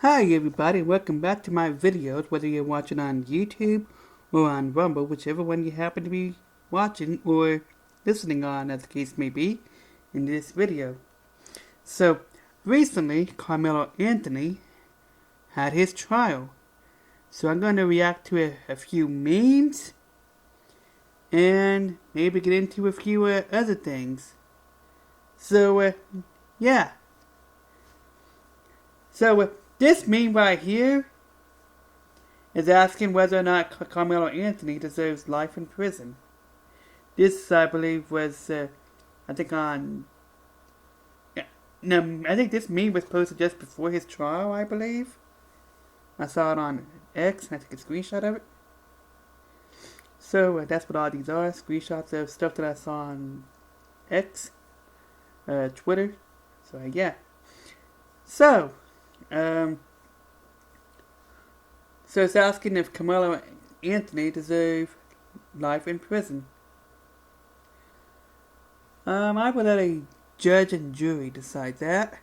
Hi everybody, welcome back to my videos, whether you're watching on YouTube or on Rumble, whichever one you happen to be watching or listening on, as the case may be, in this video. So, recently, Karmello Anthony had his trial. So I'm going to react to a few memes and maybe get into a few other things. So, yeah. So, this meme right here is asking whether or not Karmello Anthony deserves life in prison. This, I believe, was, I think on... No, I think this meme was posted just before his trial, I believe. I saw it on X, and I took a screenshot of it. So, that's what all these are, screenshots of stuff that I saw on X, Twitter. So, yeah. So it's asking if Karmello Anthony deserves life in prison. I will let a judge and jury decide that.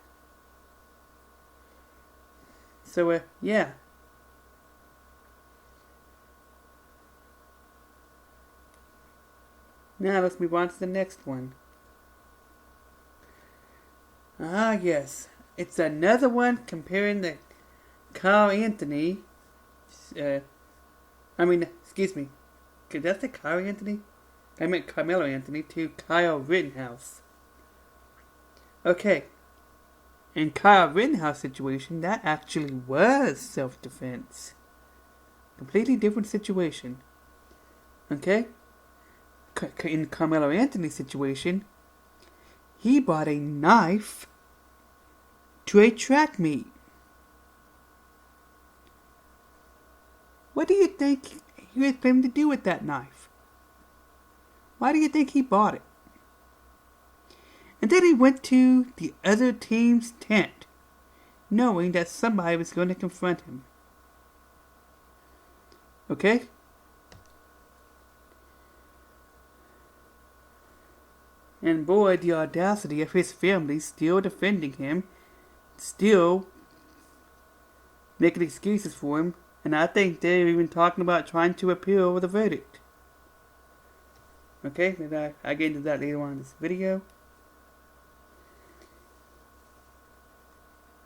So, yeah. Now let's move on to the next one. Ah, yes. It's another one comparing the Karl Anthony. Excuse me. Did I say Karl Anthony? I meant Karmello Anthony to Kyle Rittenhouse. Okay. In Kyle Rittenhouse situation, that actually was self-defense. Completely different situation. Okay? In Karmello Anthony's situation, he bought a knife to a track meet. What do you think he was planning to do with that knife? Why do you think he bought it? And then he went to the other team's tent, knowing that somebody was going to confront him. Okay? And boy, the audacity of his family still defending him, still making excuses for him, and I think they're even talking about trying to appeal the verdict. Okay, maybe I'll get into that later on in this video.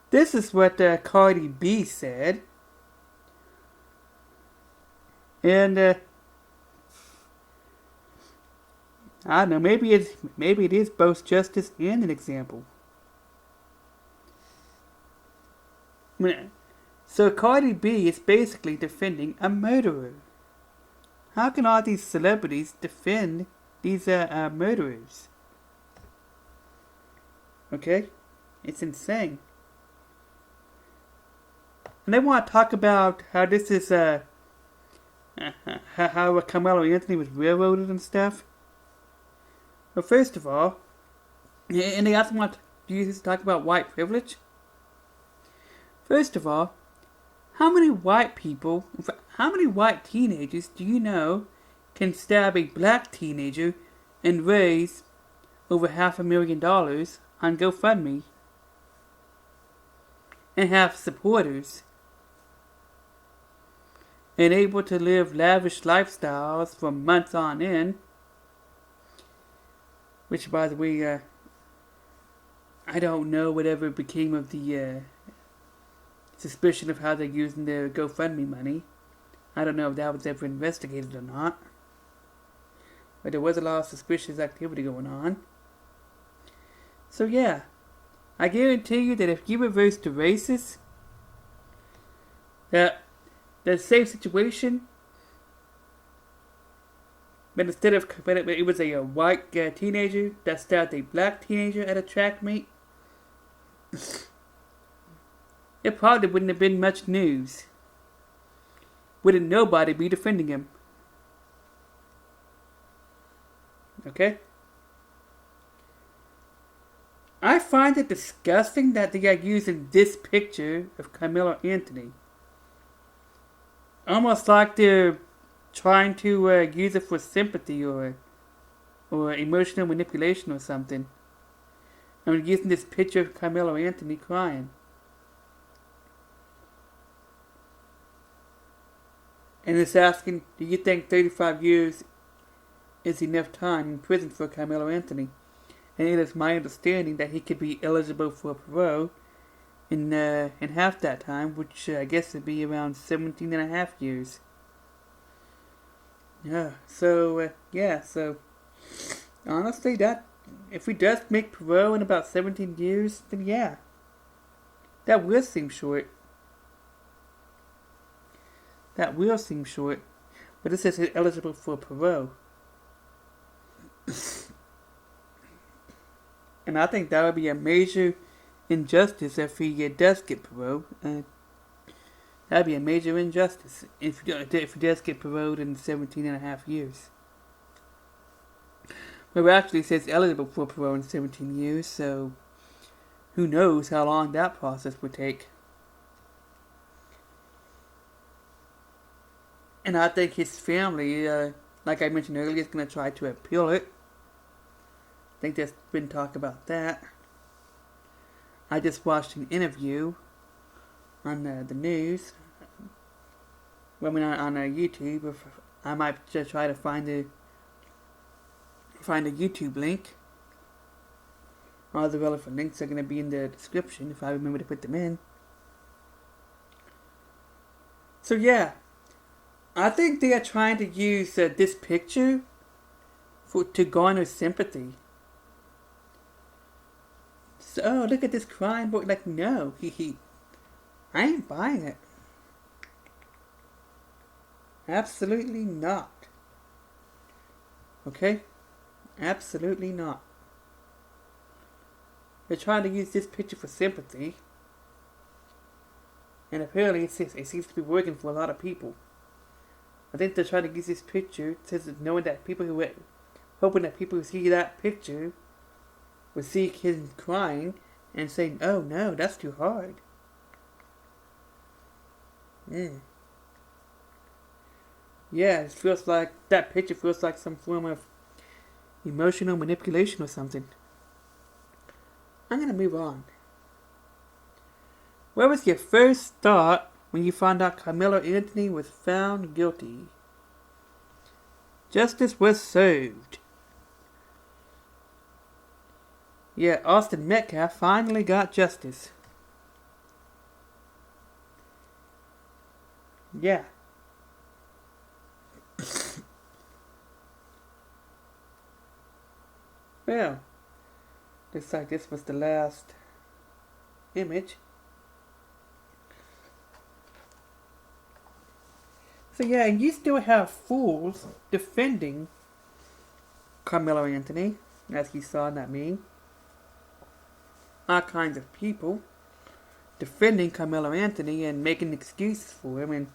This is what Cardi B said. And I don't know, maybe it is both justice and an example. So Cardi B is basically defending a murderer. How can all these celebrities defend these murderers? Okay? It's insane. And they want to talk about how this is how Karmello Anthony was railroaded and stuff. Well, first of all, and they also want to use this to talk about white privilege. First of all, how many white teenagers do you know can stab a black teenager and raise over $500,000 on GoFundMe and have supporters and able to live lavish lifestyles for months on end? Which, by the way, I don't know whatever became of the suspicion of how they're using their GoFundMe money. I don't know if that was ever investigated or not. But there was a lot of suspicious activity going on. So yeah, I guarantee you that if you reverse the races, the same situation, but instead of it was a white teenager that stabbed a black teenager at a track meet, it probably wouldn't have been much news. Wouldn't nobody be defending him? Okay? I find it disgusting that they are using this picture of Karmello Anthony. Almost like they're trying to use it for sympathy or emotional manipulation or something. I'm using this picture of Karmello Anthony crying. And it's asking, do you think 35 years is enough time in prison for Karmello Anthony? And it is my understanding that he could be eligible for parole in half that time, which I guess would be around 17 and a half years. Yeah, so honestly, that if he does make parole in about 17 years, then yeah, that will seem short. That will seem short. But it says he's eligible for parole. And I think that would be a major injustice if he does get parole. That'd be a major injustice if he does get paroled in 17 and a half years. Well, it actually says eligible for parole in 17 years, so who knows how long that process would take. And I think his family, like I mentioned earlier, is going to try to appeal it. I think there's been talk about that. I just watched an interview on the news. On YouTube. I might just try to find a YouTube link. All the relevant links are going to be in the description if I remember to put them in. So yeah, I think they are trying to use this picture to garner sympathy. So, oh, look at this crime boy. Like, no, I ain't buying it. Absolutely not. Okay? Absolutely not. They're trying to use this picture for sympathy. And apparently it seems to be working for a lot of people. I think they're trying to use this picture knowing that hoping that people who see that picture will see him crying and say, oh no, that's too hard. Yeah, it feels like, that picture feels like some form of emotional manipulation or something. I'm gonna move on. What was your first thought when you found out Karmello Anthony was found guilty? Justice was served. Yeah, Austin Metcalf finally got justice. Yeah. Well, looks like this was the last image. So yeah, you still have fools defending Karmello Anthony, as you saw in that meme. All kinds of people defending Karmello Anthony and making excuses for him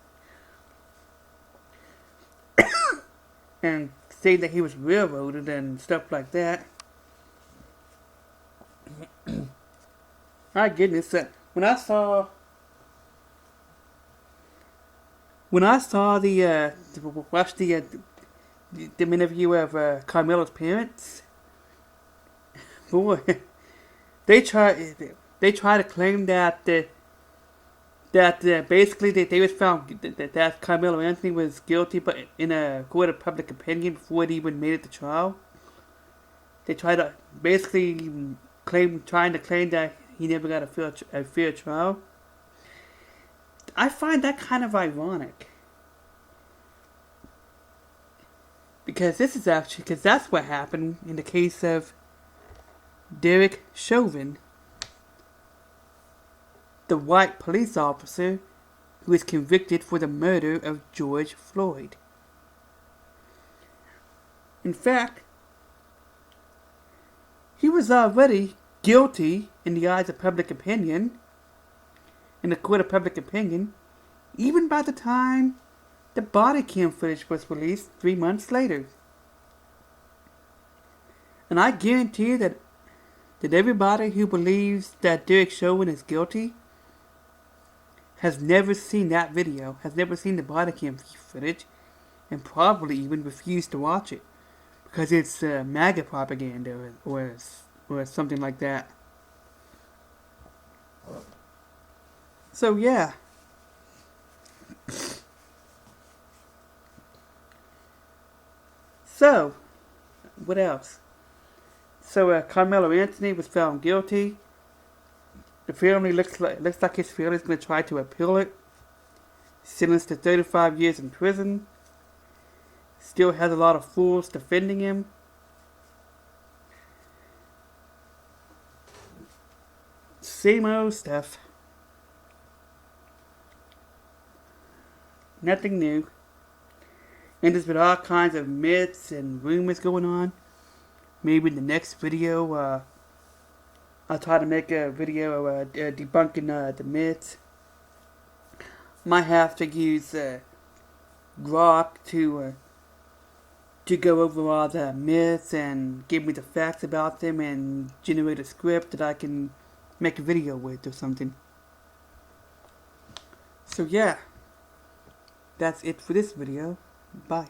and saying that he was railroaded and stuff like that. My goodness, when I saw watched the interview of Karmello's parents, boy, they try to claim that basically they was found that Karmello Anthony was guilty, but in a court of public opinion before it even made it to trial. They try to basically claim that he never got a fair trial. I find that kind of ironic. Because that's what happened in the case of Derek Chauvin, the white police officer who was convicted for the murder of George Floyd. In fact, he was already guilty in the eyes of public opinion, in the court of public opinion, even by the time the body cam footage was released 3 months later. And I guarantee that everybody who believes that Derek Chauvin is guilty has never seen that video, has never seen the body cam footage, and probably even refused to watch it because it's MAGA propaganda or something like that. So yeah. what else? So Karmello Anthony was found guilty. The family looks like his family's going to try to appeal it. Sentenced to 35 years in prison. Still has a lot of fools defending him. Same old stuff. Nothing new. And there's been all kinds of myths and rumors going on. Maybe in the next video, I'll try to make a video debunking the myths. Might have to use Grok to go over all the myths and give me the facts about them and generate a script that I can make a video with or something. So yeah, that's it for this video. Bye.